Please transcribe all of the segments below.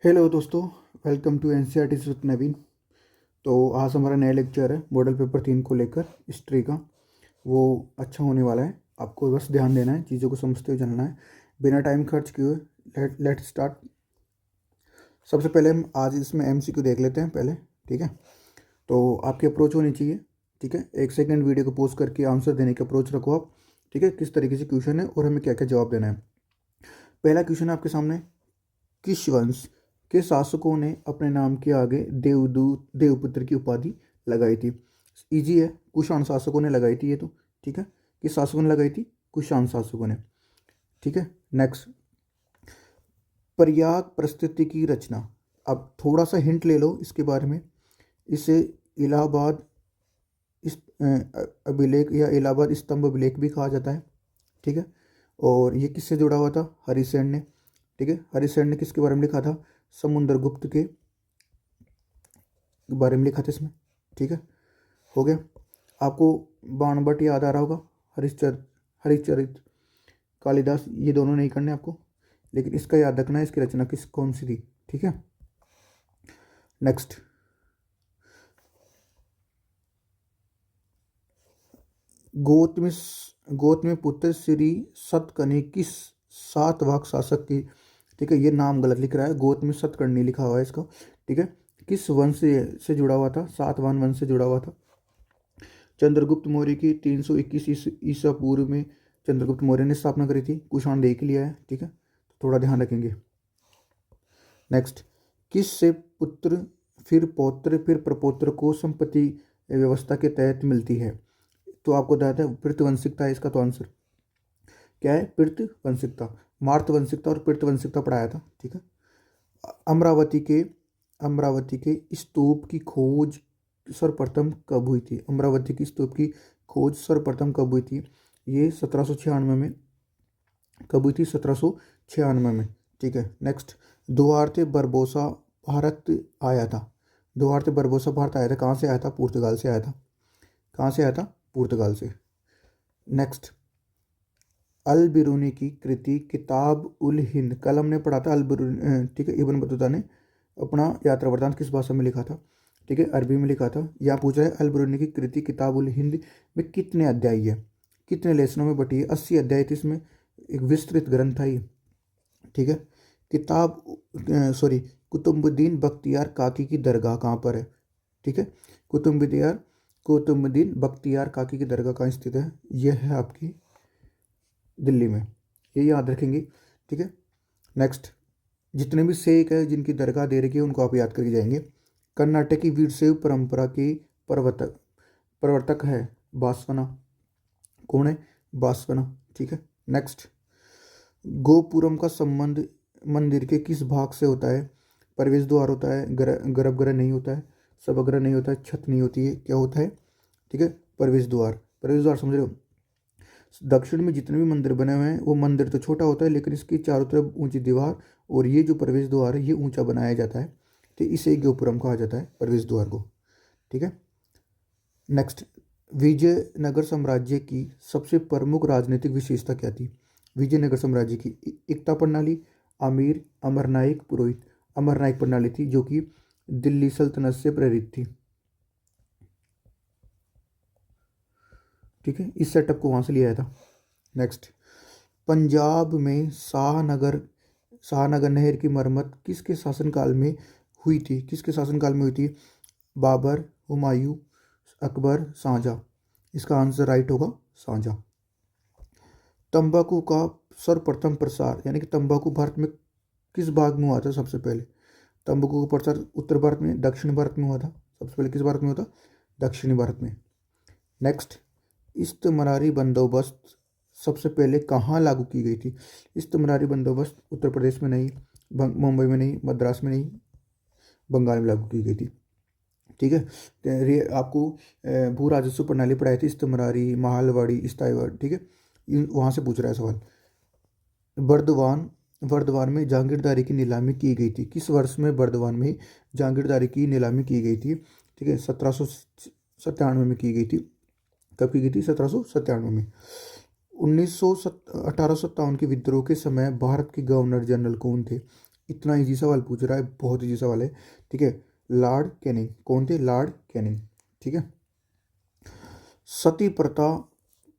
Hello दोस्तों। Welcome to NCERT with नवीन। तो आज हमारा नया लेक्चर है मॉडल पेपर 3 को लेकर हिस्ट्री का। वो अच्छा होने वाला है। आपको बस ध्यान देना है, चीज़ों को समझते हुए चलना है बिना टाइम खर्च किए। Let start. सबसे पहले हम आज इसमें एमसीक्यू देख लेते हैं पहले। ठीक है, तो आपकी अप्रोच होनी चाहिए। ठीक है, 1 सेकंड वीडियो को पॉज करके आंसर देने की अप्रोच रखो आप। ठीक है, किस तरीके से क्वेश्चन है और हमें क्या क्या जवाब देना है। पहला क्वेश्चन है आपके सामने। किस वंश के शासकों ने अपने नाम के आगे देवदूत देवपुत्र की उपाधि लगाई थी? इजी है, कुषाण शासकों ने लगाई थी ये तो। ठीक है, किस शासकों ने लगाई थी? कुषाण शासकों ने। ठीक है, नेक्स्ट। प्रयाग प्रस्तुति की रचना। अब थोड़ा सा हिंट ले लो इसके बारे में। इसे इलाहाबाद इस अभिलेख या इलाहाबाद स्तंभ अभिलेख भी कहा जाता है। ठीक है, और ये किससे जुड़ा हुआ था? हरिसेन ने। ठीक है, हरिसेन ने किसके बारे में लिखा था? समुद्रगुप्त के बारे में लिखा था इसमें। ठीक है, हो गया। आपको बाणभट्ट याद आ रहा होगा, हरिश्चरित, कालिदास, ये दोनों नहीं करने आपको, लेकिन इसका याद रखना है इसकी रचना किस कौन सी थी। ठीक है, नेक्स्ट। गौतमी गौतमी पुत्र श्री सतकर्णी किस सातवाहन शासक की? ठीक है, ये नाम गलत लिख रहा है, गौतमी सतकर्णी लिखा हुआ है इसका। ठीक है, किस वंश से जुड़ा हुआ था? सातवाहन वंश से जुड़ा हुआ था। चंद्रगुप्त मौर्य की 321 ईसा पूर्व में चंद्रगुप्त मौर्य ने स्थापना करी थी। कुषाण देख लिया है। ठीक है, तो थोड़ा ध्यान रखेंगे। नेक्स्ट। किस से पुत्र फिर पौत्र फिर प्रपौत्र को संपत्ति व्यवस्था के तहत मिलती है? तो आपको बताया था पृथ्वंशिकता है इसका तो आंसर क्या है? पृथ्वंशिकता। मार्तवंशिकता और पृथ्वंशिकता पढ़ाया था। ठीक है, अमरावती के अमरावती के स्तूप की खोज सर्वप्रथम कब हुई थी? अमरावती की स्तूप की खोज सर्वप्रथम कब हुई थी? ये 1796 में। कब हुई थी? 1796 में। ठीक है, नेक्स्ट। दुआर्ते बरबोसा भारत आया था। दुआर्ते बरबोसा भारत आया था, कहाँ से आया था? पुर्तगाल से आया था। कहाँ से आया था? पुर्तगाल से। नेक्स्ट। अल बिरूनी की कृति किताब उल हिंद, कल हमने पढ़ा था अल बिरूनी। ठीक है, इब्न बतूता ने अपना यात्रा वृत्तांत किस भाषा में लिखा था? ठीक है, अरबी में लिखा था। यहाँ पूछ रहा है अल बिरूनी की कृति किताब उल हिंद में कितने अध्याय है, कितने लेसनों में बटी है? 80 अध्याय थी इसमें, एक विस्तृत ग्रंथ था ये। ठीक है, किताब सॉरी कुतुबुद्दीन बख्तियार काकी की दरगाह कहाँ पर है? ठीक है, कुतुबुद्दीन बख्तियार काकी की दरगाह कहाँ स्थित है? यह है आपकी दिल्ली में। ये याद रखेंगे। ठीक है, नेक्स्ट। जितने भी शेख है जिनकी दरगाह दे रखी है उनको आप याद करके जाएंगे। कर्नाटक की वीरशैव परंपरा के प्रवर्तक प्रवर्तक है बासवना। कौन है? बासवना। ठीक है, नेक्स्ट। गोपुरम का संबंध मंदिर के किस भाग से होता है? प्रवेश द्वार होता है, गर्भगृह नहीं होता है, सभागृह नहीं होता है, छत नहीं होती है, क्या होता है? ठीक है, प्रवेश द्वार। प्रवेश द्वार समझ रहे हो? दक्षिण में जितने भी मंदिर बने हुए हैं वो मंदिर तो छोटा होता है, लेकिन इसकी चारों तरफ ऊंची दीवार और ये जो प्रवेश द्वार है ये ऊंचा बनाया जाता है। तो इसे गोपुरम कहा जाता है, प्रवेश द्वार को। ठीक है, नेक्स्ट। विजयनगर साम्राज्य की सबसे प्रमुख राजनीतिक विशेषता क्या थी? विजयनगर साम्राज्य की एकता प्रणाली, आमिर, अमरनायक, पुरोहित। अमरनायक प्रणाली थी जो कि दिल्ली सल्तनत से प्रेरित थी। ठीक है, इस सेटअप को वहां से लिया था। नेक्स्ट। पंजाब में शाहनगर नहर की मरम्मत किसके शासनकाल में हुई थी? किसके शासनकाल में हुई थी? बाबर, हुमायूं, अकबर, शाहजहाँ। इसका आंसर राइट होगा शाहजहाँ। तंबाकू का सर्वप्रथम प्रसार यानी कि तंबाकू भारत में किस भाग में हुआ था सबसे पहले? तंबाकू का प्रसार उत्तर भारत में, दक्षिण भारत में हुआ था। सबसे पहले किस भारत में हुआ था? दक्षिणी भारत में। नेक्स्ट। इस्तमरारी बंदोबस्त सबसे पहले कहाँ लागू की गई थी? इस्तमरारी बंदोबस्त उत्तर प्रदेश में नहीं, मुंबई में नहीं, मद्रास में नहीं, बंगाल में लागू की गई थी। ठीक है, तो ये आपको भू राजस्व प्रणाली पढ़ाई थी, इस्तमरारी, महालवाड़ी, स्थाईवाड़। ठीक है, वहाँ से पूछ रहा है सवाल। बर्दवान बर्दवान में जागीरदारी की नीलामी की गई थी। किस वर्ष में बर्दवान में जागीरदारी की नीलामी की गई थी? ठीक है, 1797 में की गई थी। कब की गई थी? 1797 में। 1857 के विद्रोह के समय भारत के गवर्नर जनरल कौन थे? इतना इजी सवाल पूछ रहा है, बहुत इजी सवाल है। ठीक है, लॉर्ड कैनिंग। कौन थे? Lord Canning. ठीक है। सती प्रथा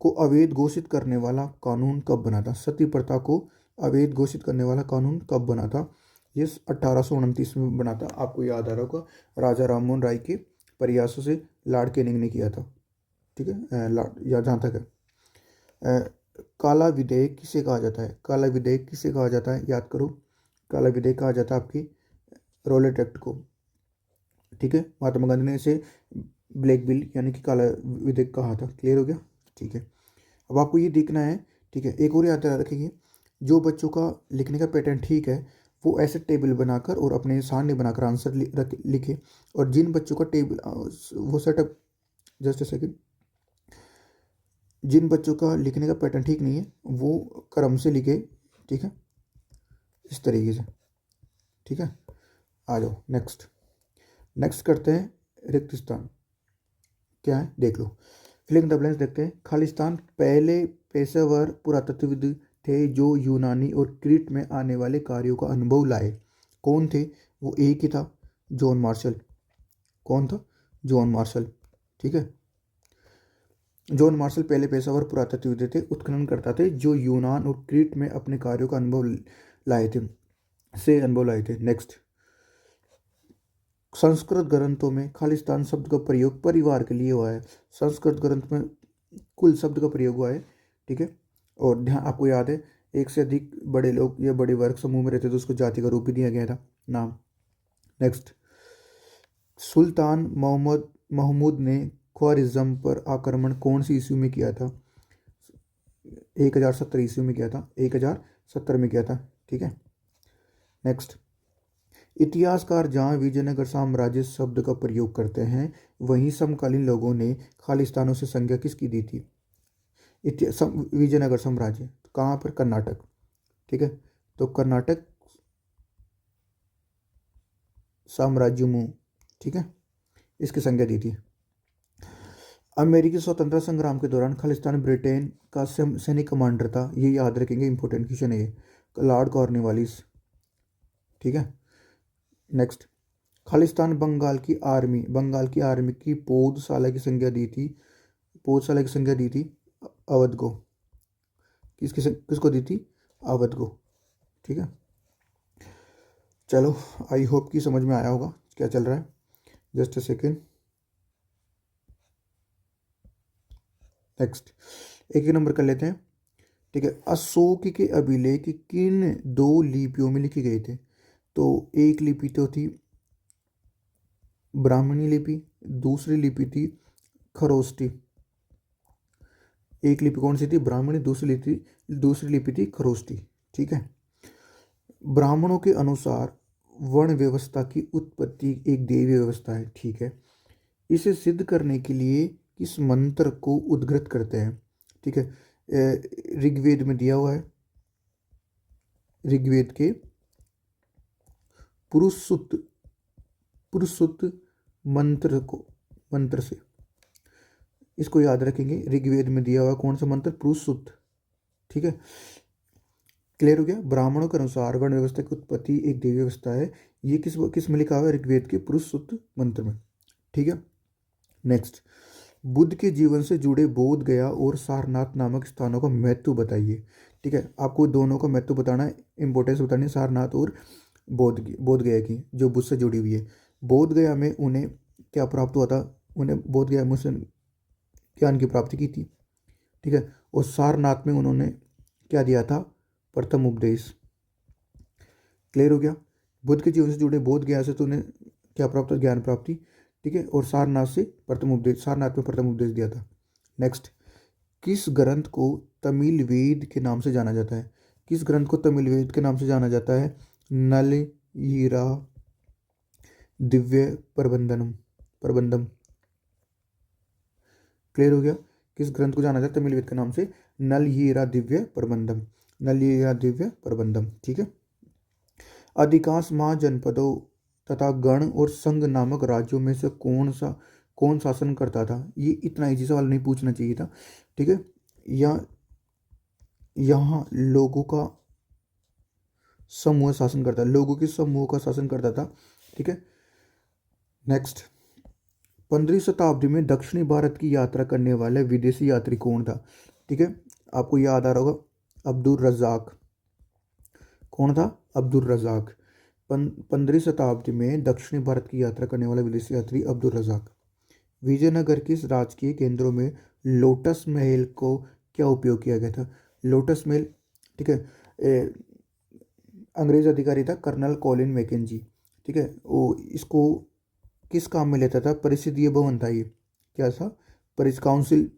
को अवैध घोषित करने वाला कानून कब बना था? सती प्रथा को अवैध घोषित करने वाला कानून कब बना था? ये 1829 में बना था। आपको याद आ रहा होगा, राजा राममोहन राय के प्रयासों से लॉर्ड कैनिंग ने किया था। ठीक है, लॉर्ड, या जहाँ तक है काला विधेयक किसे कहा जाता है? काला विधेयक किसे कहा जाता है? याद करो, काला विधेयक कहा जाता है आपकी रोलेट एक्ट को। ठीक है, महात्मा गांधी ने इसे ब्लैक बिल यानी कि काला विधेयक कहा था। क्लियर हो गया? ठीक है, अब आपको ये देखना है। ठीक है, एक और याद रखेंगे, जो बच्चों का लिखने का पैटर्न ठीक है वो ऐसे टेबल बनाकर और अपने सामने बनाकर आंसर लिखे, और जिन बच्चों का टेबल वो सेटअप, जस्ट ए सेकेंड, जिन बच्चों का लिखने का पैटर्न ठीक नहीं है वो क्रम से लिखे। ठीक है, इस तरीके से। ठीक है, आ जाओ नेक्स्ट। नेक्स्ट करते हैं रिक्त स्थान। क्या है देख लो, फिलिंग द ब्लैंक्स देखते हैं। खालिस्तान पहले पेशेवर पुरातत्वविद थे जो यूनानी और क्रीट में आने वाले कार्यों का अनुभव लाए। कौन थे वो? एक ही था, जॉन मार्शल। कौन था? John Marshall. ठीक है, जॉन मार्शल पहले पेशेवर पुरातत्वविद थे, उत्खनन करता थे, जो यूनान और क्रीट में अपने कार्यों का अनुभव लाए थे। नेक्स्ट, संस्कृत ग्रंथों में खालिस्तान शब्द का प्रयोग परिवार के लिए हुआ है। संस्कृत ग्रंथ में कुल शब्द का प्रयोग हुआ है। ठीक है, और ध्यान, आपको याद है, एक से अधिक बड़े लोग या बड़े वर्ग समूह में रहते तो उसको जाति का रूप भी दिया गया था, नाम। नेक्स्ट, सुल्तान मोहम्मद महमूद ने ख्वारिज्म पर आक्रमण कौन सी ईस्वी में किया था? 1070 ईस्वी में किया था। 1070 में किया था। ठीक है, नेक्स्ट, इतिहासकार जहाँ विजयनगर साम्राज्य शब्द का प्रयोग करते हैं वहीं समकालीन लोगों ने खालिस्तानों से संज्ञा किसकी दी थी? विजयनगर साम्राज्य कहाँ पर? कर्नाटक। ठीक है, तो कर्नाटक साम्राज्यमु। ठीक है, इसकी संज्ञा दी थी। अमेरिकी स्वतंत्रता संग्राम के दौरान खालिस्तान ब्रिटेन का सैनिक कमांडर था। ये याद रखेंगे, इंपॉर्टेंट क्वेश्चन है ये, लॉर्ड कॉर्नवालिस। ठीक है, नेक्स्ट, खालिस्तान बंगाल की आर्मी की पौधशाला की संज्ञा दी थी। पौधशाला की संज्ञा दी थी अवध को। किसको दी थी? अवध को। ठीक है, चलो, आई होप कि समझ में आया होगा क्या चल रहा है। Just a second. नेक्स्ट, एक ही नंबर कर लेते हैं। ठीक है, अशोक के अभिलेख किन दो लिपियों में लिखे गए थे? तो एक लिपि तो थी ब्राह्मणी लिपि, दूसरी लिपि थी खरोष्टी। एक लिपि कौन सी थी? ब्राह्मणी। दूसरी लिपि थी खरोष्टी। ठीक है, ब्राह्मणों के अनुसार वर्ण व्यवस्था की उत्पत्ति एक देवी व्यवस्था है। ठीक है, इसे सिद्ध करने के लिए किस मंत्र को उद्धृत करते हैं? ठीक है, ऋग्वेद में दिया हुआ है। ऋग्वेद के पुरुषुत मंत्र से, इसको याद रखेंगे। ऋग्वेद में दिया हुआ कौन सा मंत्र? पुरुषुत। ठीक है, क्लियर हो गया? ब्राह्मणों के अनुसार वर्ण व्यवस्था की उत्पत्ति एक देवी व्यवस्था है। ये किस में लिखा हुआ है? ऋग्वेद के पुरुषुत मंत्र में। ठीक है, नेक्स्ट, बुद्ध के जीवन से जुड़े बोध गया और सारनाथ नामक स्थानों का महत्व बताइए। ठीक है, आपको दोनों का महत्व बताना है, इंपॉर्टेंस बतानी है, सारनाथ और बोध गया की, जो बुद्ध से जुड़ी हुई है। बोध गया में उन्हें क्या प्राप्त हुआ था? उन्हें बोध गया में ज्ञान की प्राप्ति की थी। ठीक है, और सारनाथ में उन्होंने क्या दिया था? प्रथम उपदेश। क्लियर हो गया? बुद्ध के जीवन से जुड़े बोध गया से तो उन्हें क्या प्राप्त? ज्ञान प्राप्ति। ठीक है, और सारनाथ में प्रथम उपदेश दिया था। नेक्स्ट, किस ग्रंथ को तमिल वेद के नाम से जाना जाता है? किस ग्रंथ को तमिल वेद के नाम से जाना जाता है? नल हीरा दिव्य प्रबंधम। क्लियर हो गया? किस ग्रंथ को जाना जाता है तमिल वेद के नाम से? नल हीरा दिव्य प्रबंधम। ठीक है, अधिकांश महाजनपदों तथा गण और संघ नामक राज्यों में से कौन शासन करता था? ये इतना इजी सवाल नहीं पूछना चाहिए था। ठीक है, यहाँ लोगों का समूह शासन करता, लोगों के समूह का शासन करता था। ठीक है। नेक्स्ट, 15वीं शताब्दी में दक्षिणी भारत की यात्रा करने वाले विदेशी यात्री कौन था? ठीक है, आपको याद आ रहा होगा, अब्दुल रज़ाक। कौन था? अब्दुल रज़ाक। 15वीं शताब्दी में दक्षिणी भारत की यात्रा करने वाला विदेशी यात्री अब्दुल रज़ाक। विजयनगर के राजकीय केंद्रों में लोटस महल को क्या उपयोग किया गया था? लोटस महल, ठीक है, अंग्रेज अधिकारी था कर्नल कॉलिन मैकेंजी। ठीक है, वो इसको किस काम में लेता था? परिषदीय भवन था ये। क्या था? परिस काउंसिल।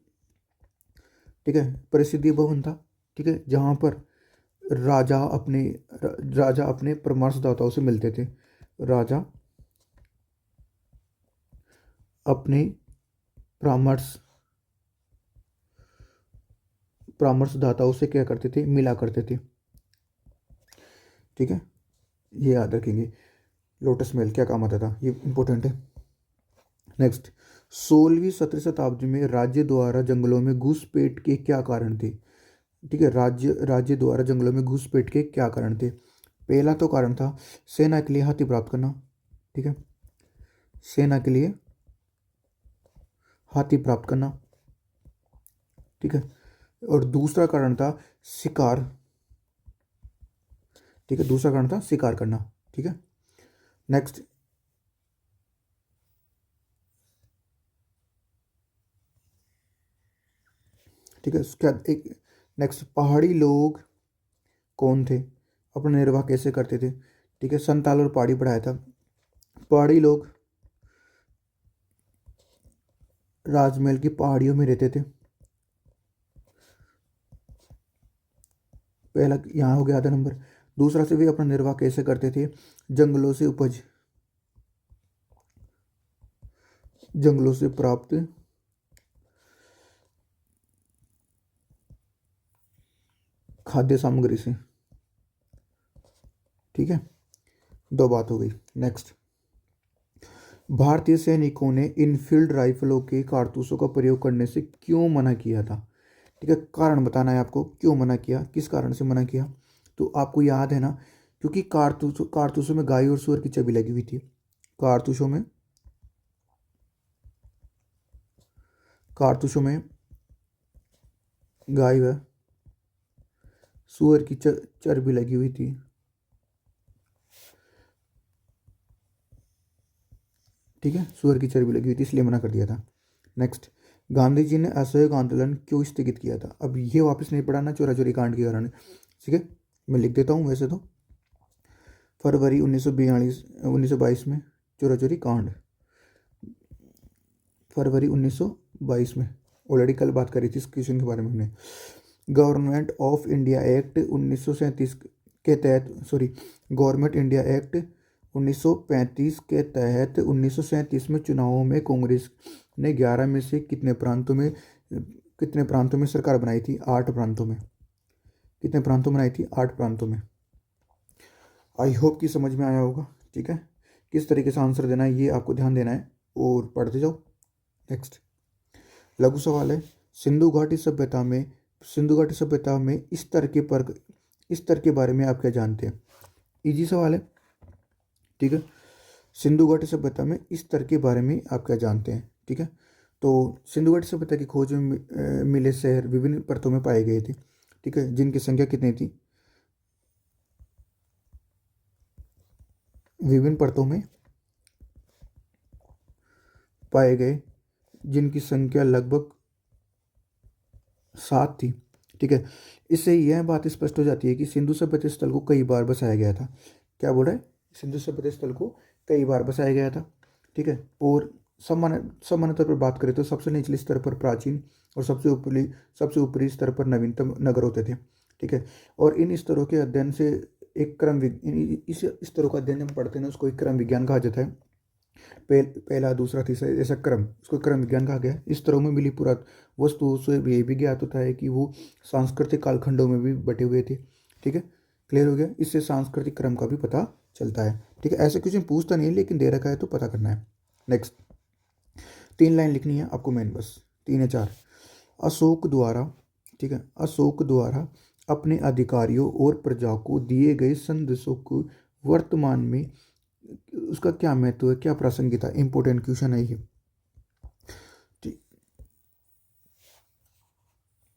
ठीक है, परिषदीय भवन था। ठीक है, जहाँ पर राजा अपने राजा अपने परामर्शदाताओं से मिलते थे। राजा अपने परामर्श परामर्शदाताओं से क्या करते थे? मिला करते थे। ठीक है, ये याद रखेंगे। लोटस महल क्या काम आता था, ये इंपॉर्टेंट है। नेक्स्ट, 16वीं-17वीं शताब्दी में राज्य द्वारा जंगलों में घुसपैठ के क्या कारण थे? ठीक है, राज्य द्वारा जंगलों में घुसपैठ के क्या कारण थे? पहला तो कारण था सेना के लिए हाथी प्राप्त करना। ठीक है, सेना के लिए हाथी प्राप्त करना। ठीक है, और दूसरा कारण था शिकार। ठीक है, दूसरा कारण था शिकार करना। ठीक है। नेक्स्ट, ठीक है, उसके बाद एक नेक्स्ट, पहाड़ी लोग कौन थे? अपना निर्वाह कैसे करते थे? ठीक है, संताल और पहाड़ी पढ़ाया था। पहाड़ी लोग राजमहल की पहाड़ियों में रहते थे। पहला यहाँ हो गया आधा नंबर। दूसरा से वे अपना निर्वाह कैसे करते थे? जंगलों से प्राप्त खाद्य सामग्री से। ठीक है, दो बात हो गई। नेक्स्ट, भारतीय सैनिकों ने इनफील्ड राइफलों के कारतूसों का प्रयोग करने से क्यों मना किया था? ठीक है, कारण बताना है आपको, क्यों मना किया, किस कारण से मना किया। तो आपको याद है ना, क्योंकि कारतूसों में गाय और सुअर की छवि लगी हुई थी। कारतूसों में कारतूसों में गाय व सुअर की चर्बी लगी हुई थी। ठीक है, सुअर की चर्बी लगी हुई थी, इसलिए मना कर दिया था। नेक्स्ट, गांधी जी ने असहयोग आंदोलन क्यों स्थगित किया था? अब ये वापस नहीं पढ़ाना, चोरा चोरी कांड के कारण। ठीक है, मैं लिख देता हूँ वैसे तो। फरवरी 1922 में चोरा चोरी कांड, फरवरी 1922 में। ऑलरेडी कल बात करी थी इस क्वेश्चन के बारे में हमने। गवर्नमेंट ऑफ इंडिया एक्ट 1937 के तहत, सॉरी, गवर्नमेंट इंडिया एक्ट 1935 के तहत 1937 में चुनावों में कांग्रेस ने 11 में से कितने प्रांतों में सरकार बनाई थी? 8 प्रांतों में। कितने प्रांतों में बनाई थी? 8 प्रांतों में। आई होप कि समझ में आया होगा। ठीक है, किस तरीके से आंसर देना है ये आपको ध्यान देना है और पढ़ते जाओ। नेक्स्ट, लघु सवाल है, सिंधु घाटी सभ्यता में इस तरह के बारे में आप क्या जानते हैं? इजी सवाल है। ठीक है, सिंधु घाटी सभ्यता में इस तरह के बारे में आप क्या जानते हैं? ठीक है, तो सिंधु घाटी सभ्यता की खोज में मिले शहर विभिन्न परतों में पाए गए थे। ठीक है, जिनकी संख्या कितनी थी? विभिन्न परतों में पाए गए, जिनकी संख्या लगभग 7 थी। ठीक है, इससे यह बात स्पष्ट हो जाती है कि सिंधु सभ्यता स्थल को कई बार बसाया गया था। क्या बोल रहा है? सिंधु सभ्यता स्थल को कई बार बसाया गया था। ठीक है, और सामान्य तौर पर बात करें तो सबसे निचले स्तर पर प्राचीन और सबसे ऊपरी स्तर पर नवीनतम नगर होते थे। ठीक है, और इन स्तरों के अध्ययन से एक इस स्तरों का अध्ययन जब पढ़ते हैं उसको एक क्रम विज्ञान कहा जाता है। पहला, दूसरा, तीसरा, ऐसा क्रम, उसको क्रम विज्ञान कहा गया है। इस तरह में मिली पुरातत्व वस्तुओं से ये भी ज्ञात होता है कि वो सांस्कृतिक कालखंडों में भी बटे हुए थे। ठीक है, क्लियर हो गया? इससे सांस्कृतिक क्रम का भी पता चलता है। ठीक है, ऐसे क्वेश्चन पूछता नहीं है लेकिन दे रखा है तो पता करना है। नेक्स्ट, 3 लाइन लिखनी है आपको मेन, बस 3 या 4। अशोक द्वारा, ठीक है, अशोक द्वारा अपने अधिकारियों और प्रजा को दिए गए संदेशों को वर्तमान में उसका क्या महत्व है, क्या प्रासंगिकता है। इंपॉर्टेंट क्वेश्चन है ये।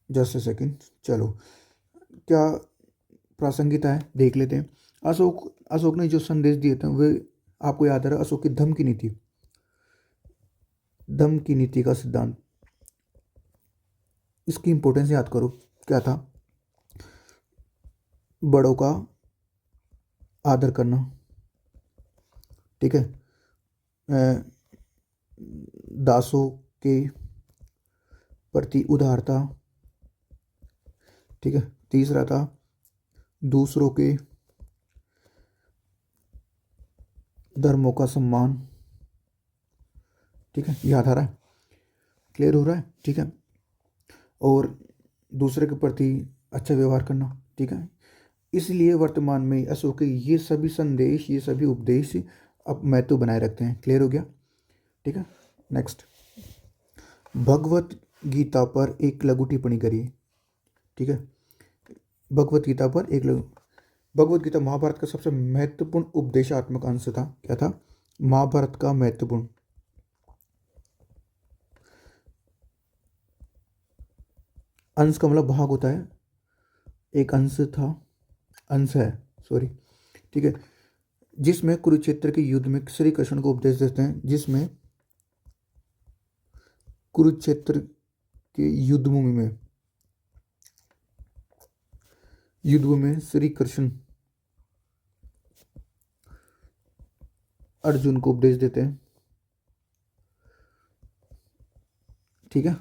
जस्ट ए सेकेंड, चलो क्या प्रासंगिकता है देख लेते हैं। अशोक ने जो संदेश दिए थे वे आपको याद आ रहा है, अशोक की धम्म की नीति का सिद्धांत, इसकी इंपॉर्टेंस याद करो। क्या था? बड़ों का आदर करना, ठीक है, दासों के प्रति उदारता, ठीक है। तीसरा था दूसरों के धर्मों का सम्मान, ठीक है, याद आ रहा है, क्लियर हो रहा है, ठीक है। और दूसरे के प्रति अच्छा व्यवहार करना, ठीक है। इसलिए वर्तमान में अशोक के ये सभी संदेश, ये सभी उपदेश अब महत्व बनाए रखते हैं। क्लियर हो गया, ठीक है। नेक्स्ट, भगवत गीता पर एक लघु टिप्पणी करिए, ठीक है। भगवत गीता पर एक लघु, भगवत गीता महाभारत का सबसे महत्वपूर्ण उपदेशात्मक अंश था। क्या था? महाभारत का महत्वपूर्ण अंश का मतलब भाग होता है, एक अंश था, अंश है, सॉरी, ठीक है, जिसमें कुरुक्षेत्र के युद्ध में श्री कृष्ण को उपदेश देते हैं, जिसमें कुरुक्षेत्र के युद्ध में श्री कृष्ण अर्जुन को उपदेश देते हैं, ठीक है।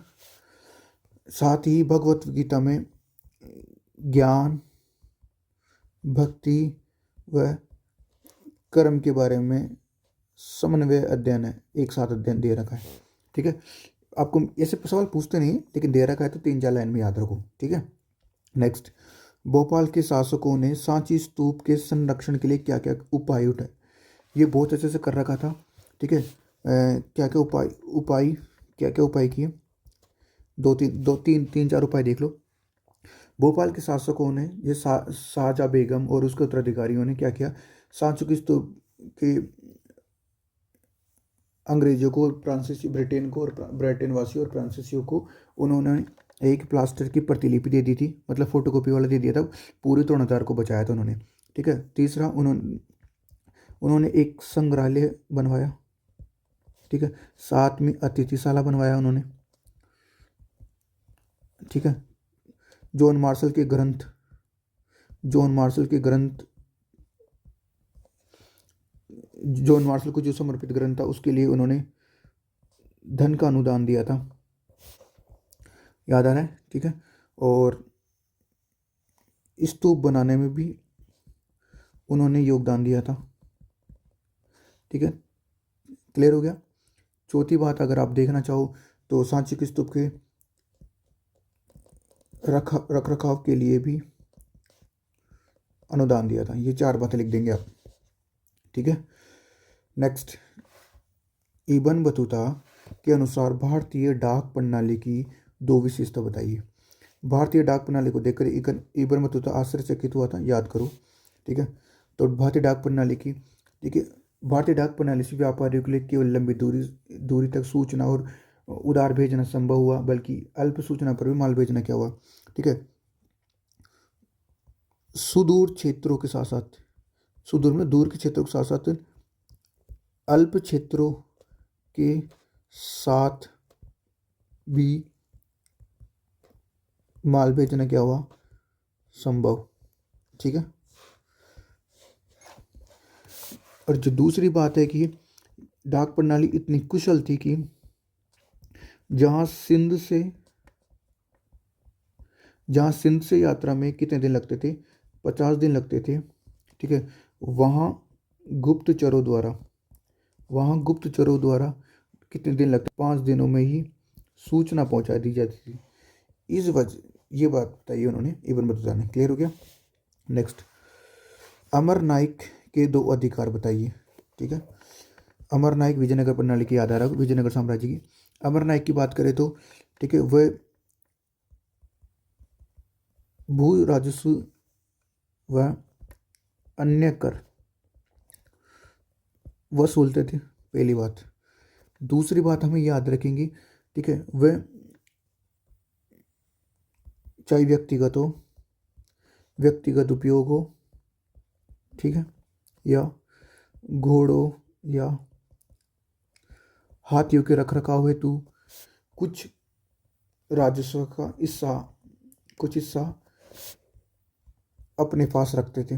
साथ ही भगवत गीता में ज्ञान, भक्ति व कर्म के बारे में समन्वय अध्ययन है, एक साथ अध्ययन दे रखा है, ठीक है। आपको ऐसे सवाल पूछते नहीं लेकिन दे रखा है तो 3-4 लाइन में याद रखो, ठीक है। नेक्स्ट, भोपाल के शासकों ने सांची स्तूप के संरक्षण के लिए क्या क्या उपाय उठाए? ये बहुत अच्छे से कर रखा था, ठीक है। क्या क्या उपाय किए? दो तीन चार उपाय देख लो। भोपाल के शासकों ने, ये शाहजहाँ बेगम और उसके उत्तराधिकारियों ने क्या किया? सांची की स्तूप के अंग्रेजों को, ब्रिटेन वासियों और फ्रांसीसियों को उन्होंने एक प्लास्टर की प्रतिलिपि दे दी थी, मतलब फोटोकॉपी वाला दे दिया था, पूरे तोड़नदार को बचाया था उन्होंने, ठीक है। तीसरा, उन्होंने एक संग्रहालय बनवाया, ठीक है। साथ में अतिथिशाला बनवाया उन्होंने, ठीक है। जॉन मार्शल के ग्रंथ जॉन मार्शल को जो समर्पित ग्रंथ था उसके लिए उन्होंने धन का अनुदान दिया था, याद आ रहा है, ठीक है। और स्तूप बनाने में भी उन्होंने योगदान दिया था, ठीक है। क्लियर हो गया। चौथी बात अगर आप देखना चाहो तो सांची के स्तूप के रख रखाव के लिए भी अनुदान दिया था। ये 4 बातें लिख देंगे आप, ठीक है। नेक्स्ट, इब्न बतूता के अनुसार भारतीय डाक प्रणाली की 2 विशेषता बताइए। भारतीय डाक प्रणाली को देखकर इब्न बतूता आश्चर्यचकित हुआ था, याद करो, ठीक है। तो भारतीय डाक प्रणाली की, देखिए, भारतीय डाक प्रणाली से व्यापारियों के लिए केवल लंबी दूरी तक सूचना और उधार भेजना संभव हुआ, बल्कि अल्प सूचना पर भी माल भेजना क्या हुआ, ठीक है। सुदूर क्षेत्रों के साथ साथ, सुदूर में दूर के क्षेत्रों के साथ साथ अल्प क्षेत्रों के साथ भी माल भेजना क्या हुआ, संभव, ठीक है। और जो दूसरी बात है कि डाक प्रणाली इतनी कुशल थी कि जहाँ सिंध से यात्रा में कितने दिन लगते थे? 50 दिन लगते थे, ठीक है। वहाँ गुप्तचरों द्वारा कितने दिन लगते? 5 दिनों में ही सूचना पहुँचा दी जाती थी। इस वजह, ये बात बताइए उन्होंने, इब्न बतूता ने। क्लियर हो गया। नेक्स्ट, अमर नाइक के 2 अधिकार बताइए, ठीक है। अमर नाइक विजयनगर प्रणाली की आधार, विजयनगर साम्राज्य की। अमर नाइक की बात करें तो, ठीक है, भू राजस्व व अन्य कर वसूलते थे, पहली बात। दूसरी बात हमें याद रखेंगे, ठीक है, वह चाहे व्यक्तिगत उपयोग हो, ठीक है, या घोड़ों या हाथियों के रख रखाव हेतु कुछ राजस्व का हिस्सा, कुछ हिस्सा अपने पास रखते थे,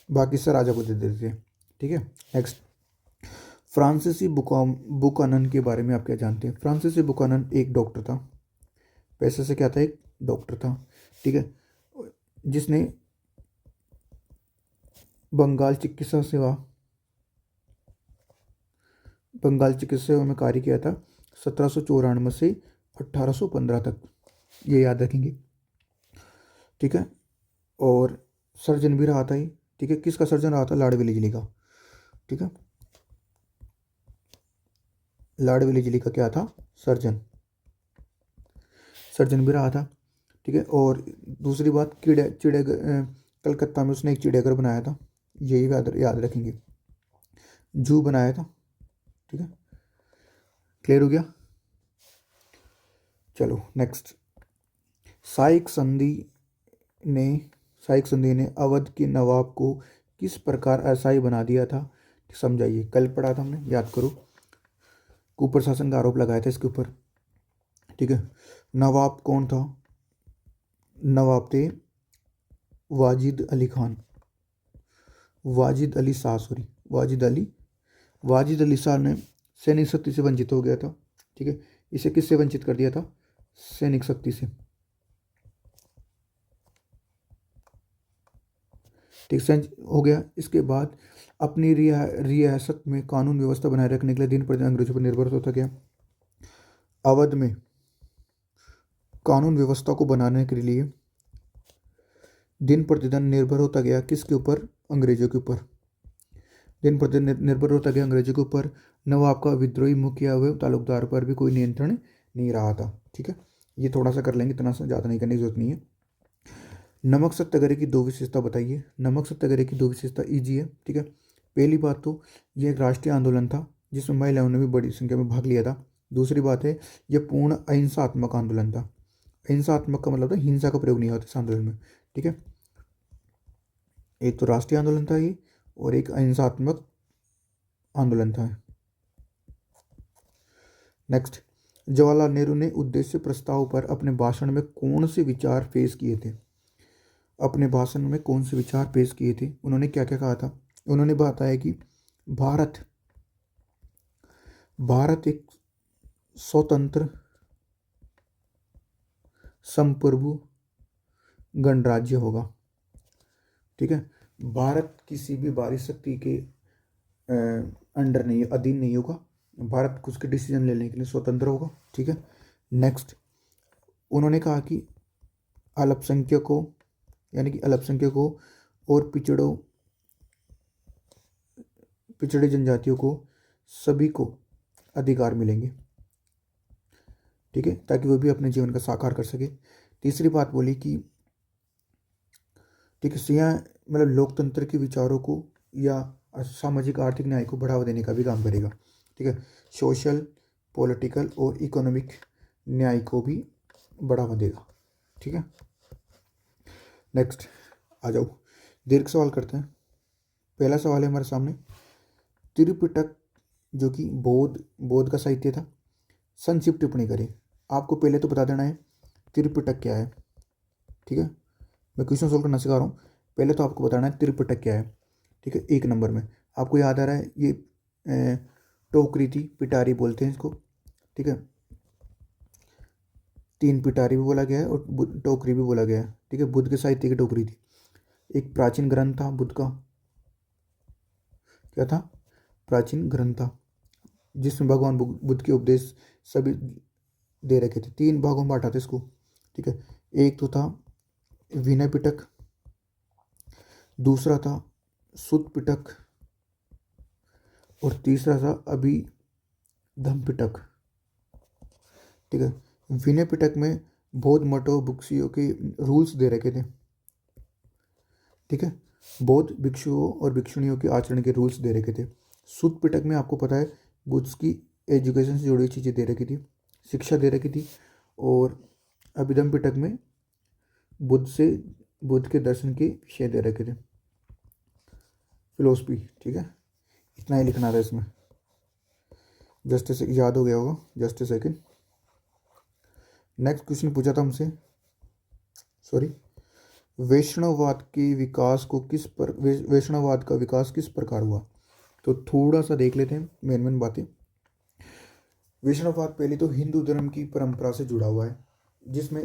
बाकी से राजा को दे देते थे, ठीक है। नेक्स्ट, फ्रांसीसी बुकानन के बारे में आप क्या जानते हैं? फ्रांसीसी बुकानन एक डॉक्टर था, पैसे से क्या था, एक डॉक्टर था, ठीक है, जिसने बंगाल चिकित्सा सेवा में कार्य किया था 1794 से 1815 तक, ये याद रखेंगे, ठीक है। और सर्जन भी रहा था ये, ठीक है। किसका सर्जन रहा था? लाड़वेली जिले का, ठीक है। लाड़वेली जिले का क्या था? सर्जन भी रहा था, ठीक है। और दूसरी बात, कलकत्ता में उसने एक चिड़ियाघर बनाया था, यही याद रखेंगे, जू बनाया था, ठीक है। क्लियर हो गया? चलो नेक्स्ट, साइक संधि ने अवध के नवाब को किस प्रकार असाई बना दिया था? समझाइए, कल पढ़ा था हमने, याद करो। कुपर शासन का आरोप लगाया था इसके ऊपर, ठीक है। नवाब कौन था? नवाब थे वाजिद अली खान, वाजिद अली शाह, सॉरी, वाजिद अली शाह ने सैनिक शक्ति से वंचित हो गया था, ठीक है। इसे किससे वंचित कर दिया था? सैनिक शक्ति से, ठीक है, हो गया। इसके बाद अपनी रियासत में कानून व्यवस्था बनाए रखने के लिए दिन प्रतिदिन अंग्रेजों पर निर्भर होता गया। अवध में कानून व्यवस्था को बनाने के लिए दिन प्रतिदिन निर्भर होता गया, किसके ऊपर? अंग्रेजों के ऊपर। दिन प्रतिदिन निर्भर होता गया अंग्रेजों के ऊपर। नवाब का विद्रोही मुखिया हुए तालुकदार पर भी कोई नियंत्रण नहीं रहा था, ठीक है। ये थोड़ा सा कर लेंगे, इतना सा ज़्यादा नहीं करने की जरूरत नहीं है। नमक सत्याग्रह की दो विशेषता बताइए। नमक सत्याग्रह की दो विशेषता इजी है, ठीक है। पहली बात तो यह एक राष्ट्रीय आंदोलन था जिसमें महिलाओं ने भी बड़ी संख्या में भाग लिया था। दूसरी बात है, यह पूर्ण अहिंसात्मक आंदोलन था। अहिंसात्मक का मतलब था हिंसा का प्रयोग नहीं होता इस आंदोलन में, ठीक है। एक तो राष्ट्रीय आंदोलन था ये, और एक अहिंसात्मक आंदोलन था। नेक्स्ट, जवाहरलाल नेहरू ने उद्देश्य प्रस्ताव पर अपने भाषण में कौन से विचार पेश किए थे? अपने भाषण में कौन से विचार पेश किए थे? उन्होंने क्या क्या कहा था? उन्होंने बताया कि भारत एक स्वतंत्र संप्रभु गणराज्य होगा, ठीक है। भारत किसी भी बाहरी शक्ति के अंडर नहीं, अधीन नहीं होगा। भारत कुछ के डिसीजन लेने के लिए स्वतंत्र होगा, ठीक है। नेक्स्ट, उन्होंने कहा कि अल्पसंख्यकों यानी कि अल्पसंख्यकों और पिछड़े जनजातियों को सभी को अधिकार मिलेंगे, ठीक है, ताकि वो भी अपने जीवन का साकार कर सके। तीसरी बात बोली कि, ठीक है, सियाह मतलब लोकतंत्र के विचारों को या सामाजिक आर्थिक न्याय को बढ़ावा देने का भी काम करेगा, ठीक है। सोशल, पॉलिटिकल और इकोनॉमिक न्याय को भी बढ़ावा देगा, ठीक है। नेक्स्ट आ जाओ, दीर्घ सवाल करते हैं। पहला सवाल है हमारे सामने, त्रिपिटक जो कि बौद्ध का साहित्य था, संक्षिप्त टिप्पणी करें। आपको पहले तो बता देना है त्रिपिटक क्या है, ठीक है। मैं क्वेश्चन सोल्व करना सिखा रहा हूँ, पहले तो आपको बताना है त्रिपिटक क्या है, ठीक है। एक नंबर में आपको याद आ रहा है, ये टोकरी थी, पिटारी बोलते हैं इसको, ठीक है। तीन पिटारी भी बोला गया है और टोकरी भी बोला गया है, ठीक है। बुद्ध के साहित्य की टोकरी थी। एक प्राचीन ग्रंथ था बुद्ध का, क्या था? प्राचीन ग्रंथ था, जिसमें भगवान बुद्ध के उपदेश सभी दे रखे थे। तीन भागों में बांटा था इसको, ठीक है। एक तो था विनय पिटक, दूसरा था सुत पिटक, और तीसरा था अभिधम पिटक, ठीक है। विनय पिटक में बौद्ध मठों भिक्षुओं के रूल्स दे रखे थे, ठीक है। बौद्ध भिक्षुओं और भिक्षुणियों के आचरण के रूल्स दे रखे थे। सुत्त पिटक में आपको पता है बुद्ध की एजुकेशन से जुड़ी हुई चीज़ें दे रखी थी, शिक्षा दे रखी थी। और अभिधम पिटक में बुद्ध के दर्शन के विषय दे रखे थे, फिलोसफी, ठीक है। इतना ही लिखना था इसमें, जस्ट से याद हो गया होगा, जस्ट सेकंड। नेक्स्ट क्वेश्चन पूछा था हमसे, सॉरी, वैष्णववाद के विकास को वैष्णववाद का विकास किस प्रकार हुआ। तो थोड़ा सा देख लेते हैं मेन बातें। वैष्णववाद पहले तो हिंदू धर्म की परंपरा से जुड़ा हुआ है, जिसमें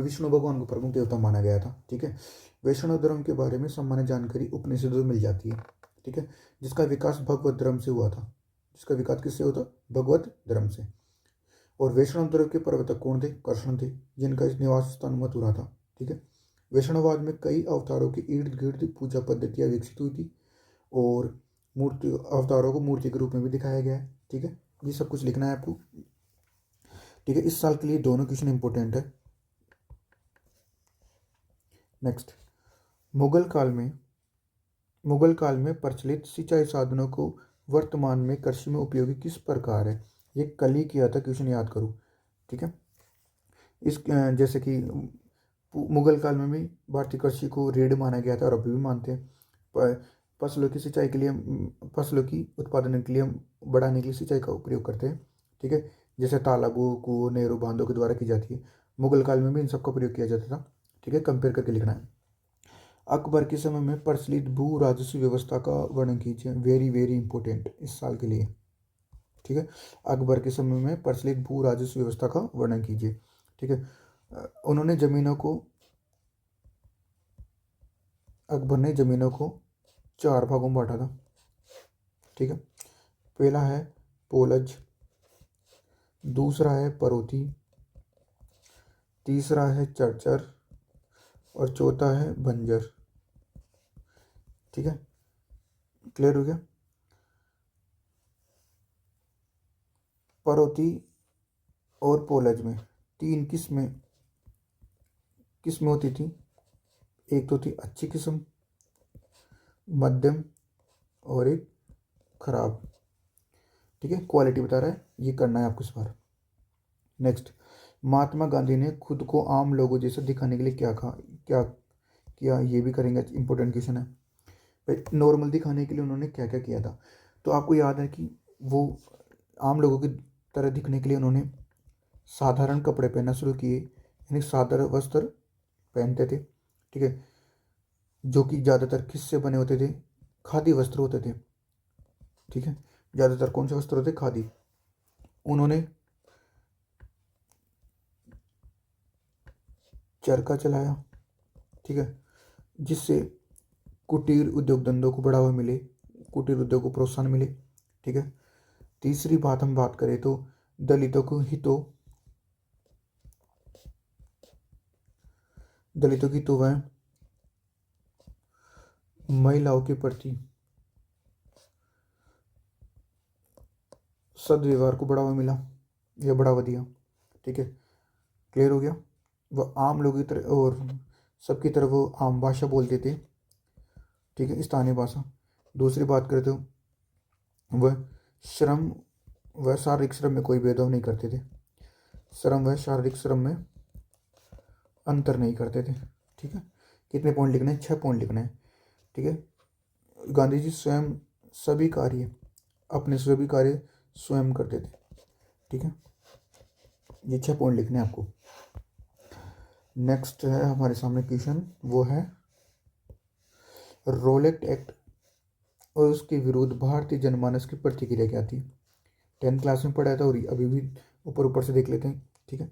विष्णु भगवान को प्रमुख देवता माना गया था, ठीक है। वैष्णव धर्म के बारे में सामान्य जानकारी उपनिषदों में मिल जाती है, ठीक है। जिसका विकास भगवत धर्म से हुआ था। जिसका विकास किससे होता, भगवत धर्म से। और वैष्णव धर्म के प्रवर्तक कौन थे, कृष्ण थे, जिनका इस निवास स्थान मथुरा था, ठीक है। वैष्णववाद में कई अवतारों के इर्द गिर्द पूजा पद्धतियाँ विकसित हुई थी और मूर्ति अवतारों को मूर्ति के रूप में भी दिखाया गया है, ठीक है। ये सब कुछ लिखना है आपको, ठीक है। इस साल के लिए दोनों क्वेश्चन इंपॉर्टेंट है। नेक्स्ट, मुगल काल में प्रचलित सिंचाई साधनों को वर्तमान में कृषि में उपयोगी किस प्रकार है। ये कल ही किया था, क्वेश्चन याद करो, ठीक है। इस जैसे कि मुगल काल में भी भारतीय कृषि को रीढ़ माना गया था और अभी भी मानते हैं। फसलों की सिंचाई के लिए, फसलों की उत्पादन के लिए बढ़ाने के लिए सिंचाई का उपयोग करते हैं, ठीक है। जैसे तालाबों, कुओं, नहरों, बांधों के द्वारा की जाती है। मुगल काल में भी इन सबका प्रयोग किया जाता था, ठीक है। कंपेयर करके लिखना है। अकबर के समय में प्रचलित भू राजस्व व्यवस्था का वर्णन कीजिए, वेरी वेरी इंपॉर्टेंट इस साल के लिए, ठीक है। अकबर के समय में प्रचलित भू राजस्व व्यवस्था का वर्णन कीजिए, ठीक है। उन्होंने जमीनों को अकबर ने जमीनों को 4 भागों में बांटा था, ठीक है। पहला है पोलज, दूसरा है परोती, तीसरा है चरचर और चौथा है बंजर, ठीक है। क्लियर हो गया। परोती और पोलज में 3 किस्में होती थी। एक तो थी अच्छी किस्म, मध्यम और एक खराब, ठीक है। क्वालिटी बता रहा है, ये करना है आपको इस बार। नेक्स्ट, महात्मा गांधी ने खुद को आम लोगों जैसे दिखाने के लिए क्या किया, ये भी करेंगे, इंपॉर्टेंट क्वेश्चन है भाई। नॉर्मल दिखाने के लिए उन्होंने क्या क्या किया था। तो आपको याद है कि वो आम लोगों की तरह दिखने के लिए उन्होंने साधारण कपड़े पहनना शुरू किए, यानी साधारण वस्त्र पहनते थे, ठीक है। जो कि ज़्यादातर किससे बने होते थे, खादी वस्त्र होते थे, ठीक है। ज़्यादातर कौन से वस्त्र होते, खादी। उन्होंने चरखा चलाया, ठीक है, जिससे कुटीर उद्योग धंधों को बढ़ावा मिले, कुटीर उद्योग को प्रोत्साहन मिले, ठीक है। तीसरी बात हम बात करें तो दलितों की तो वह महिलाओं के प्रति सदव्यवहार को बढ़ावा मिला या बढ़ावा दिया, ठीक है। क्लियर हो गया। वह आम लोगों की तरह और सबकी तरह वो आम भाषा बोलते थे, ठीक है, स्थानीय भाषा। दूसरी बात करें तो वह श्रम वह शारीरिक श्रम में कोई भेदभाव नहीं करते थे। वह शारीरिक श्रम में अंतर नहीं करते थे, ठीक है। कितने पॉइंट लिखने हैं, 6 पॉइंट लिखने हैं, ठीक है। गांधी जी स्वयं अपने सभी कार्य स्वयं करते थे, ठीक है। ये 6 पॉइंट लिखने हैं आपको। नेक्स्ट है हमारे सामने क्वेश्चन, वो है रोलेट एक्ट और उसके विरुद्ध भारतीय जनमानस की प्रतिक्रिया क्या थी। 10th क्लास में पढ़ा था और अभी भी ऊपर ऊपर से देख लेते हैं, ठीक है।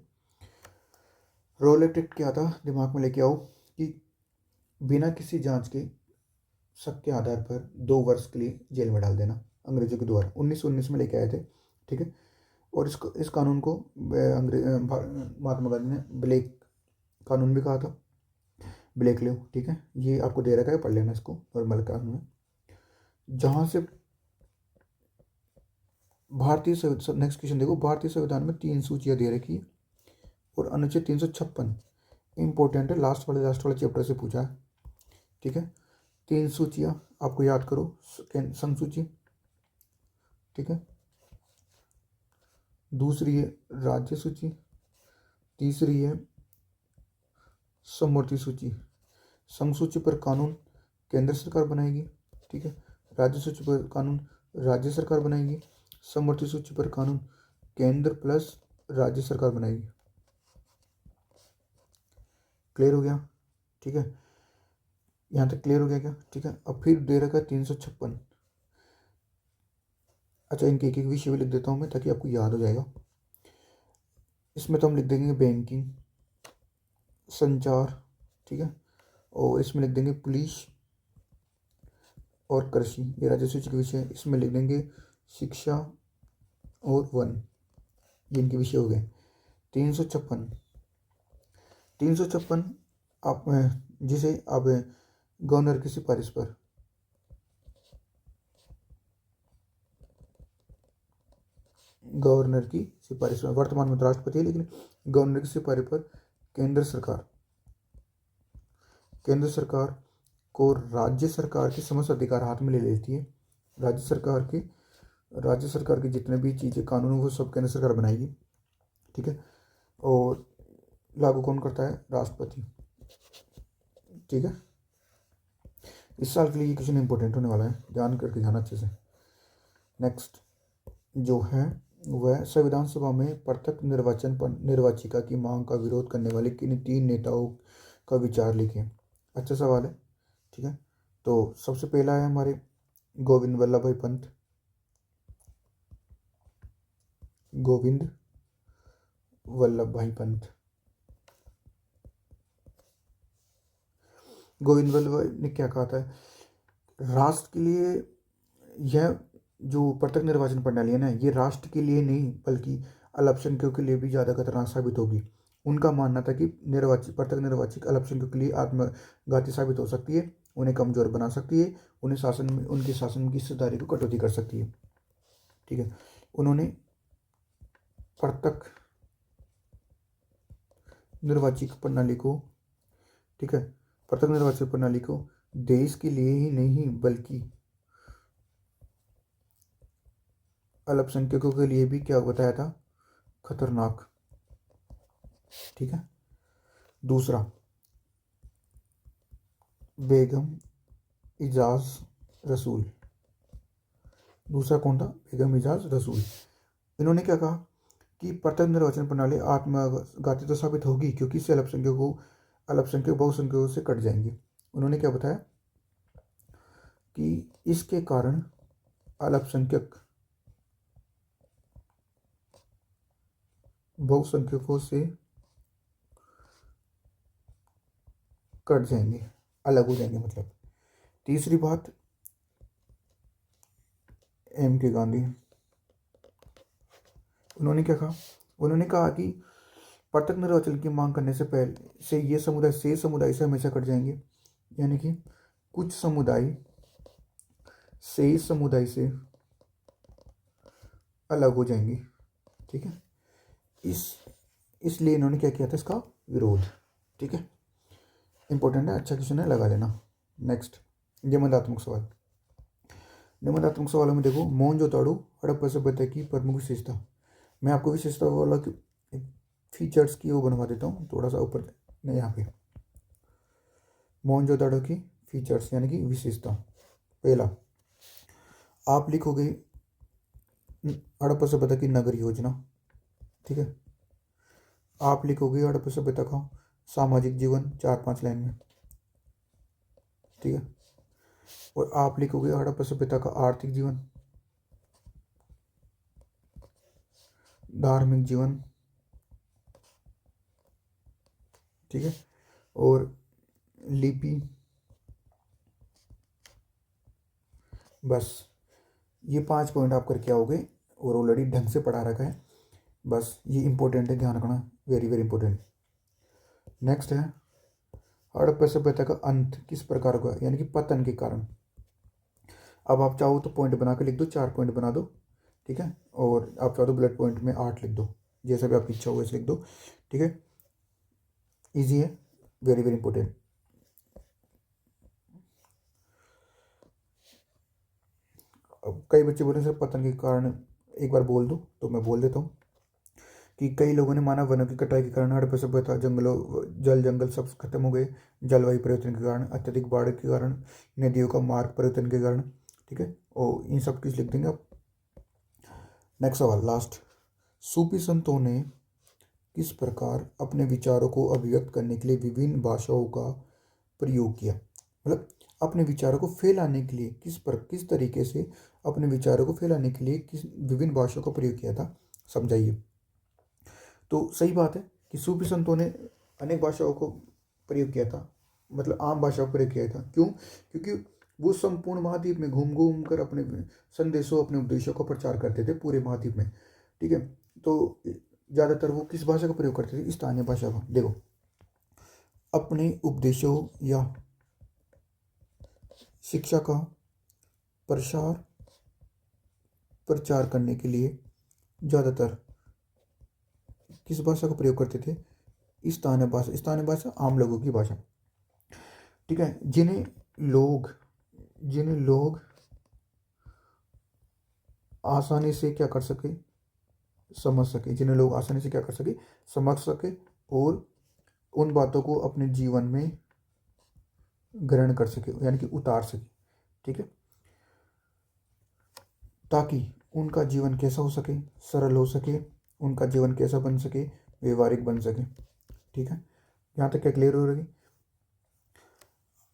रोलेट एक्ट क्या था, दिमाग में लेके आओ कि बिना किसी जांच के शक के आधार पर 2 वर्ष के लिए जेल में डाल देना, अंग्रेजों के द्वारा 1919 में लेके आए थे, ठीक है। और इस कानून को महात्मा गांधी ने ब्लैक कानून भी कहा था, ब्लैक लॉ, ठीक है। ये आपको दे रखा है, पढ़ लेना इसको, नॉर्मल कानून है। जहाँ से नेक्स्ट क्वेश्चन देखो, भारतीय संविधान में 3 सूचियाँ दे रखी है, और अनुच्छेद 356 इम्पोर्टेंट है, लास्ट वाले चैप्टर से पूछा है। ठीक है, 3 सूचियाँ आपको याद करो, संघ सूची, ठीक है, दूसरी है राज्य सूची, तीसरी है समवर्ती सूची। संघ सूची पर कानून केंद्र सरकार बनाएगी, ठीक है, राज्य सूची पर कानून राज्य सरकार बनाएगी, समवर्ती सूची पर कानून केंद्र प्लस राज्य सरकार बनाएगी। क्लियर हो गया? ठीक है, यहाँ तक क्लियर हो गया क्या? ठीक है, अब फिर दे रखा 356। अच्छा, इनके एक एक विषय भी लिख देता हूँ मैं ताकि आपको याद हो जाएगा। इसमें तो हम लिख देंगे बैंकिंग, संचार, ठीक है, और इसमें लिख देंगे पुलिस और कृषि, ये राज्य सूची के विषय। इसमें लिख देंगे शिक्षा और वन, ये इनके विषय हो गए। 356 आप जिसे आप गवर्नर की सिफारिश पर, गवर्नर की सिफारिश पर, वर्तमान में तो राष्ट्रपति है लेकिन गवर्नर की सिफारिश पर केंद्र सरकार को राज्य सरकार के समस्त अधिकार हाथ में ले लेती है। राज्य सरकार की जितने भी चीज़ें कानून वो सब केंद्र सरकार बनाएगी, ठीक है, और लागू कौन करता है? राष्ट्रपति। ठीक है, इस साल के लिए ये क्वेश्चन इंपॉर्टेंट होने वाला है, ध्यान करके जाना अच्छे से। नेक्स्ट जो है वह संविधान सभा में प्रत्यक्ष निर्वाचन पर निर्वाचिका की मांग का विरोध करने वाले किन 3 नेताओं का विचार लिखें। अच्छा सवाल है, ठीक है। तो सबसे पहला है हमारे गोविंद वल्लभ भाई पंत, गोविंद वल्लभ भाई पंत। गोविंद वल्लभ भाई ने क्या कहा था? राष्ट्र के लिए यह जो प्रत्यक्ष निर्वाचन प्रणाली है ना, ये राष्ट्र के लिए नहीं बल्कि अल्पसंख्यकों के लिए भी ज़्यादा खतरनाक साबित होगी। उनका मानना था कि प्रत्यक्ष निर्वाचित अल्पसंख्यकों के लिए आत्मघाती साबित हो सकती है, उन्हें कमजोर बना सकती है, उनके शासन की हिस्सेदारी को कटौती कर सकती है। ठीक है, उन्होंने प्रत्यक्ष निर्वाचित प्रणाली को, ठीक है, प्रत्यक्ष निर्वाचित प्रणाली को देश के लिए ही नहीं बल्कि अल्पसंख्यकों के लिए भी क्या बताया था? खतरनाक। ठीक है, दूसरा बेगम इजाज रसूल, दूसरा कौन था? बेगम इजाज रसूल। इन्होंने क्या कहा कि प्रत्यक्ष निर्वाचन प्रणाली आत्मघाती तो साबित होगी क्योंकि इससे अल्पसंख्यक बहुसंख्यकों से कट जाएंगे। उन्होंने क्या बताया कि इसके कारण अल्पसंख्यक बहुसंख्यकों से कट जाएंगे, अलग हो जाएंगे मतलब। तीसरी बात M.K. गांधी, उन्होंने क्या कहा? उन्होंने कहा कि प्रत्यक्ष निर्वाचन की मांग करने से पहले से ये समुदाय से हमेशा कट जाएंगे, यानी कि कुछ समुदाय से अलग हो जाएंगे। ठीक है, इसलिए इन्होंने क्या किया था? इसका विरोध। ठीक है, इंपॉर्टेंट है, अच्छा क्वेश्चन है, लगा लेना। नेक्स्ट निबंधात्मक सवाल। निबंधात्मक सवालों में देखो, मोहनजोदड़ो हड़प्पा सभ्यता की प्रमुख विशेषता। मैं आपको विशेषता वाला फीचर्स की वो बनवा देता हूँ थोड़ा सा ऊपर, नहीं यहाँ पे मोहनजोदड़ो की फीचर्स यानी कि विशेषता। पहला आप लिखोगे हड़प्पा सभ्यता की नगर योजना। ठीक है, आप लिखोगे हड़प्पा सभ्यता का सामाजिक जीवन 4-5 लाइन में। ठीक है, और आप लिखोगे हड़प्पा सभ्यता का आर्थिक जीवन, धार्मिक जीवन। ठीक है, और लिपि। बस ये 5 पॉइंट आप करके आओगे और ऑलरेडी ढंग से पढ़ा रखा है। बस ये इंपॉर्टेंट है, ध्यान रखना, वेरी वेरी इंपॉर्टेंट। नेक्स्ट है हड़प्पा सभ्यता का अंत किस प्रकार हुआ, यानी कि पतन के कारण। अब आप चाहो तो पॉइंट बना के लिख दो, 4 पॉइंट बना दो। ठीक है, और आप चाहो तो बुलेट पॉइंट में 8 लिख दो, जैसा भी आपकी इच्छा हो वैसे लिख दो। ठीक है, इजी है, वेरी वेरी इंपॉर्टेंट। अब कई बच्चे बोले सर पतन के कारण एक बार बोल दो, तो मैं बोल देता हूँ कि कई लोगों ने माना वनों की कटाई के कारण हड़प्पा सभ्यता, जंगलों जल जंगल सब खत्म हो गए, जलवायु परिवर्तन के कारण, अत्यधिक बाढ़ के कारण, नदियों का मार्ग परिवर्तन के कारण। ठीक है, और इन सब कुछ लिख देंगे आप। नेक्स्ट सवाल लास्ट, सूफी संतों ने किस प्रकार अपने विचारों को अभिव्यक्त करने के लिए विभिन्न भाषाओं का प्रयोग किया? मतलब अपने विचारों को फैलाने के लिए किस तरीके से अपने विचारों को फैलाने के लिए किस विभिन्न भाषाओं का प्रयोग किया था, समझाइए। तो सही बात है कि सूफी संतों ने अनेक भाषाओं को प्रयोग किया था, मतलब आम भाषा का प्रयोग किया था। क्यों? क्योंकि वो संपूर्ण महाद्वीप में घूम घूम कर अपने संदेशों, अपने उपदेशों का प्रचार करते थे पूरे महाद्वीप में। ठीक है, तो ज़्यादातर वो किस भाषा का प्रयोग करते थे? स्थानीय भाषा का। देखो, अपने उपदेशों या शिक्षा का प्रसार प्रचार करने के लिए ज़्यादातर किस भाषा का प्रयोग करते थे? स्थानीय भाषा। स्थानीय भाषा आम लोगों की भाषा। ठीक है, जिन्हें लोग आसानी से क्या कर सके, समझ सके, जिन्हें लोग आसानी से क्या कर सके, समझ सके, और उन बातों को अपने जीवन में ग्रहण कर सके, यानी कि उतार सके। ठीक है, ताकि उनका जीवन कैसा हो सके, सरल हो सके, उनका जीवन कैसा बन सके, व्यवहारिक बन सके। ठीक है, यहाँ तक क्या क्लियर हो रही?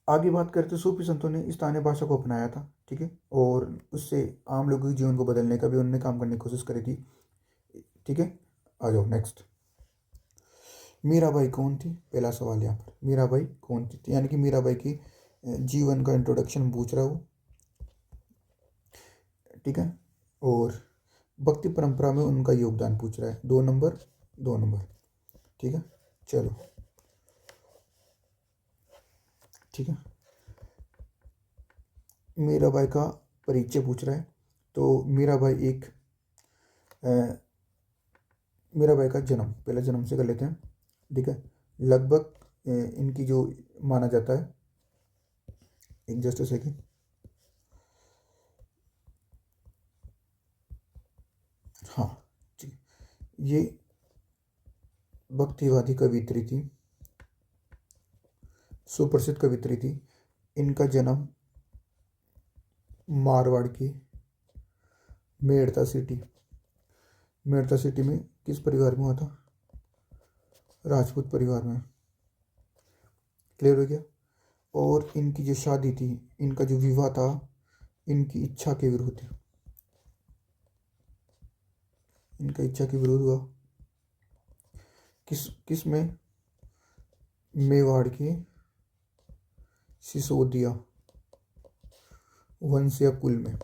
आगे बात करते सूफी संतों ने स्थानीय भाषा को अपनाया था। ठीक है, और उससे आम लोगों के जीवन को बदलने का भी उन्होंने काम करने की कोशिश करी थी। ठीक है, आ जाओ नेक्स्ट। मीराबाई कौन थी? पहला सवाल यहाँ पर, मीराबाई कौन थी? यानी कि मीराबाई की जीवन का इंट्रोडक्शन पूछ रहा हूँ। ठीक है, और भक्ति परंपरा में उनका योगदान पूछ रहा है। 2 नंबर 2 नंबर। ठीक है, चलो ठीक है। मीराबाई का परिचय पूछ रहा है, तो मीराबाई का जन्म, पहले जन्म से कर लेते हैं। ठीक है, लगभग इनकी जो माना जाता है, एक जस्ट सेकेंड, हाँ ठीक, ये भक्तिवादी कवित्री थी, सुप्रसिद्ध कवित्री थी। इनका जन्म मारवाड़ की मेड़ता सिटी में किस परिवार में हुआ था? राजपूत परिवार में। क्लियर हो गया? और इनकी जो शादी थी, इनका जो विवाह था, इनकी इच्छा के विरुद्ध, इनका इच्छा के विरुद्ध हुआ। किस में? मेवाड़ के सिसोदिया वंशीय कुल में।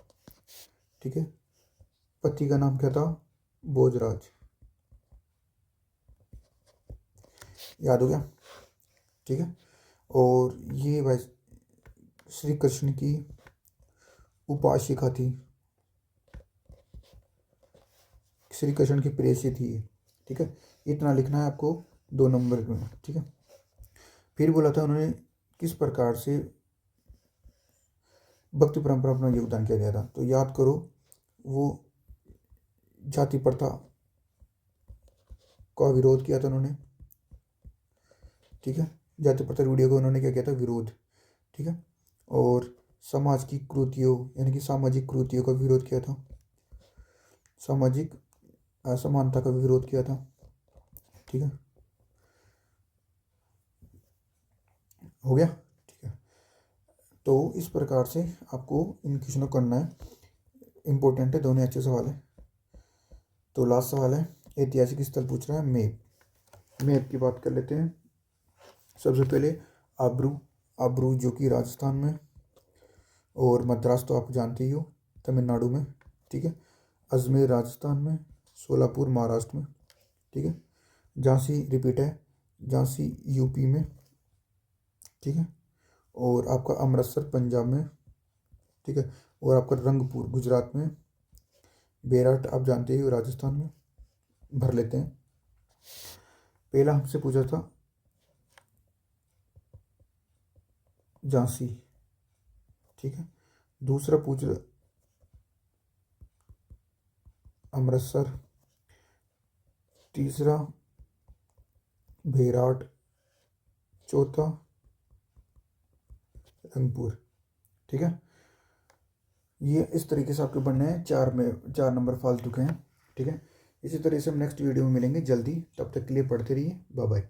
ठीक है, पति का नाम क्या था? भोजराज। याद हो गया? ठीक है, और ये भाई श्री कृष्ण की उपासिका थी, श्री कृष्ण की प्रेयसी थी ये। ठीक है, इतना लिखना है आपको 2 नंबर में। ठीक है, फिर बोला था उन्होंने किस प्रकार से भक्ति परंपरा अपना योगदान किया गया था, तो याद करो, वो जाति प्रथा का विरोध किया था उन्होंने। ठीक है, जाति प्रथा वीडियो को उन्होंने क्या किया था? विरोध। ठीक है, और समाज की कृतियों, यानी कि सामाजिक कृतियों का विरोध किया था, सामाजिक असमानता का विरोध किया था। ठीक है, हो गया? ठीक है, तो इस प्रकार से आपको इन क्वेश्चनों को करना है, इंपॉर्टेंट है, दोनों अच्छे सवाल है। तो लास्ट सवाल है, ऐतिहासिक स्थल पूछ रहा है, मैप की बात कर लेते हैं। सबसे पहले आब्रू जो कि राजस्थान में, और मद्रास तो आप जानते ही हो, तमिलनाडु में। ठीक है, अजमेर राजस्थान में, सोलापुर महाराष्ट्र में। ठीक है, झांसी रिपीट है, झांसी यूपी में। ठीक है, और आपका अमृतसर पंजाब में। ठीक है, और आपका रंगपुर गुजरात में। बेरठ आप जानते ही हो, राजस्थान में। भर लेते हैं। पहला हमसे पूछा था झांसी, ठीक है। दूसरा पूछ रहा अमृतसर, तीसरा बेराट, चौथा रंगपुर, ठीक है। ये इस तरीके से आपके बनने हैं, 4 नंबर फालतू के हैं, ठीक है। इसी तरह से हम नेक्स्ट वीडियो में मिलेंगे जल्दी, तब तक के लिए पढ़ते रहिए, बाय बाय।